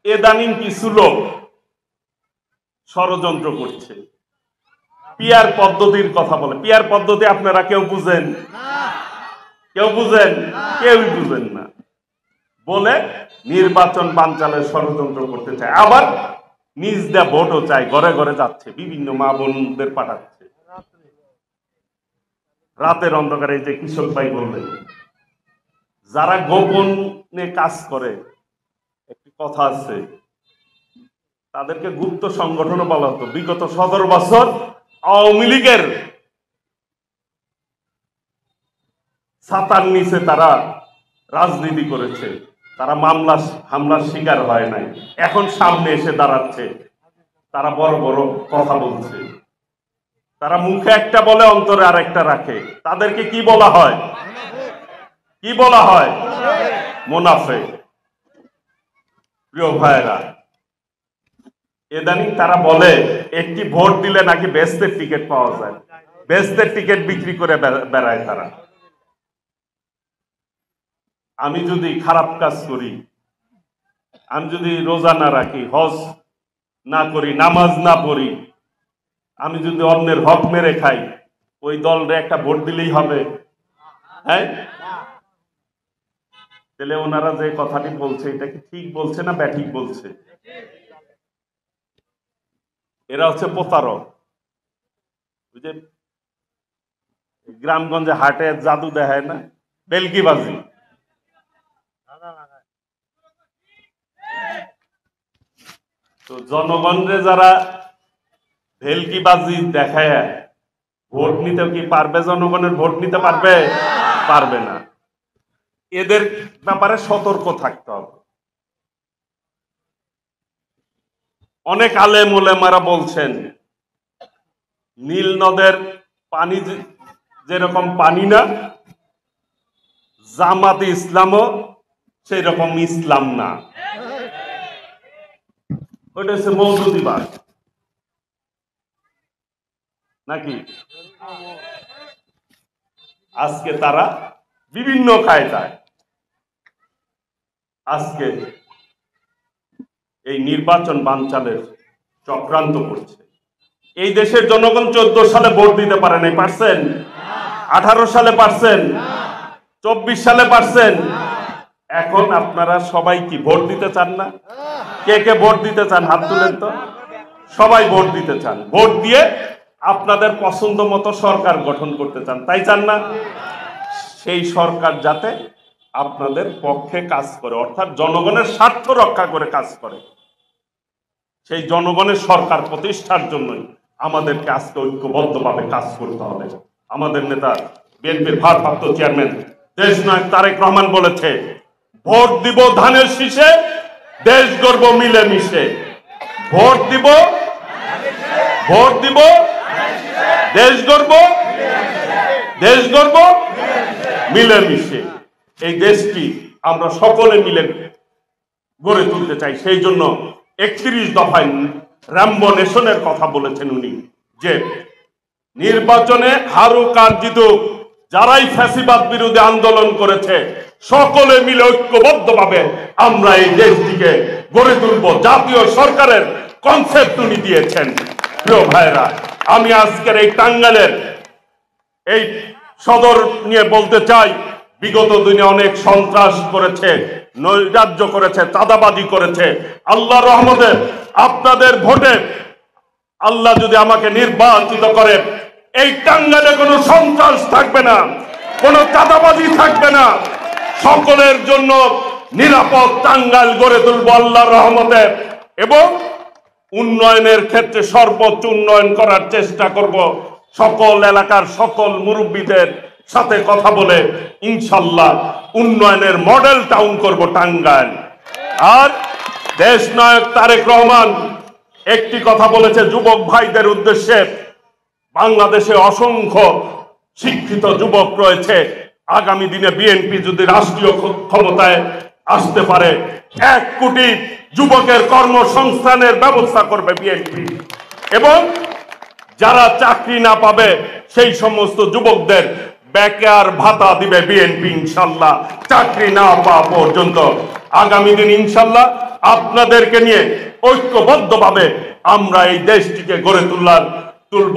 এদানিং কিছু লোক ষড়যন্ত্র করছে, পিয়ার পদ্ধতির কথা বলে। পিয়ার পদ্ধতি আপনারা কেউ বুঝেন? কেউ বুঝেন? কেউই বুঝেন না। বলে নির্বাচন বানচালের ষড়যন্ত্র করতে চায়, আবার নিজ দা ভোটও চায়, ঘরে ঘরে যাচ্ছে, বিভিন্ন মা বোনদের পাঠাচ্ছে রাতের অন্ধকারে। যে কৃষক ভাই বললেন, যারা গোপনে কাজ করে, একটি কথা আছে, তাদেরকে গুপ্ত সংগঠনও বলা হতো। বিগত 17 বছর আওয়ামী লীগের ছাতার নিচে তারা রাজনীতি করেছে, তারা হামলার শিকার হয় নাই, এখন সামনে এসে দাঁড়াচ্ছে, তারা বড় বড় কথা বলছে, তারা মুখে একটা বলে অন্তরে আর একটা রাখে। তাদেরকে কি বলা হয়? কি বলা হয়? মুনাফিক। প্রিয় ভাইরা, ইদানিং তারা বলে একটি ভোট দিলে নাকি বেহেশতের টিকিট পাওয়া যায়, বেহেশতের টিকিট বিক্রি করে বেড়ায় তারা। আমি যদি খারাপ কাজ করি, আমি যদি রোজা না রাখি, হজ না করি, নামাজ না পড়ি, আমি যদি অন্যের হক মেরে খাই, ওই দলরে একটা ভোট দিলেই হবে? হ্যাঁ, তাহলে ওনারা যে কথাটি বলছে, এটা কি ঠিক বলছে না ব্যাঠিক বলছে? এরা হচ্ছে প্রতারক। ওই যে গ্রামগঞ্জে হাটে জাদু দেখায় না, বেলকিবাজি, তো জনগণরে যারা ভেলকিবাজি দেখায় ভোট নিতে কি পারবে? জনগণের ভোট নিতে পারবে? পারবে না। এদের ব্যাপারে সতর্ক থাকতে হবে। অনেক আলেম ওলেমারা বলছেন, নীল নদের পানি যেরকম পানি না, জামাতে ইসলামও সেই রকম ইসলাম না। ওইটা হচ্ছে মৌদুদিবাদ নাকি? আজকে তারা বিভিন্ন কায়দায় আজকে এই নির্বাচন বানচালের চক্রান্ত করছে। এই দেশের জনগণ 14 সালে ভোট দিতে পারে নাই, পারছেন? 18 সালে পারছেন? 24 সালে পারছেন? এখন আপনারা সবাই কি ভোট দিতে চান না? কে কে ভোট দিতে চান? হাত তুলেন তো। সবাই ভোট দিতে চান, ভোট দিয়ে আপনাদের পছন্দ মতো সরকার গঠন করতে চান, তাই চান না? সেই সরকার যাতে আপনাদের পক্ষে কাজ করে, অর্থাৎ জনগণের স্বার্থ রক্ষা করে কাজ করে, সেই জনগণের সরকার প্রতিষ্ঠার জন্যই আমাদেরকে আজকে ঐক্যবদ্ধভাবে কাজ করতে হবে। আমাদের নেতা বিএনপির ভারপ্রাপ্ত চেয়ারম্যান দেশনায়ক তারেক রহমান বলেছে, ভোট দিব ধানের শীষে, দেশ গড়ব মিলেমিশে। ভোট দিব, ভোট দিব, দেশ গড়ব, দেশ গড়ব মিলেমিশে। এই দেশটি আমরা সকলে মিলে গড়ে তুলতে চাই। সেই জন্য 31 দফায় র্যাম্বো নেশনের কথা বলেছেন উনি, যে নির্বাচনে হারুক আর জিতুক, যারাই ফ্যাসিবাদ বিরোধী আন্দোলন করেছে, সকলে মিলে ঐক্যবদ্ধভাবে আমরা এই দেশটিকে গড়ে তুলব। জাতীয় সরকারের কনসেপ্ট উনি দিয়েছেন। প্রিয় ভাইরা, আমি আজকের এই টাঙ্গাইলের এই সদর নিয়ে বলতে চাই, বিগত দিনে অনেক সন্ত্রাস করেছে, নৈরাজ্য করেছে, চাঁদাবাজি করেছে। আল্লাহর রহমতে আপনাদের ভোটে আল্লাহ যদি আমাকে নির্বাচিত করে, এই টাঙ্গাইলে কোনো সন্ত্রাস থাকবে না, কোনো চাঁদাবাজি থাকবে না, সকলের জন্য নিরাপদ টাঙ্গাইল গড়ে তুলব আল্লাহর রহমতে, এবং উন্নয়নের ক্ষেত্রে সর্বোচ্চ উন্নয়ন করার চেষ্টা করব। সকল এলাকার সকল মুরব্বীদের সাথে কথা বলে ইনশাল্লাহ উন্নয়নের মডেল টাউন করব টাঙ্গাইল। আর দেশ নায়ক তারেক রহমান একটি কথা বলেছে যুবক ভাইদের উদ্দেশ্যে, বাংলাদেশে অসংখ্য শিক্ষিত যুবক রয়েছে, আগামী দিনে বিএনপি যদি রাষ্ট্রীয় ক্ষমতায় আসতে পারে, 1 কোটি যুবকের কর্মসংস্থানের ব্যবস্থা করবে বিএনপি, এবং যারা চাকরি না পাবে সেই সমস্ত যুবকদের বেকার ভাতা দিবে বিএনপি ইনশাল্লাহ, চাকরি না পাওয়া পর্যন্ত। আগামী দিন ইনশাল্লাহ আপনাদেরকে নিয়ে ঐক্যবদ্ধভাবে আমরা এই দেশটিকে গড়ে তুলব।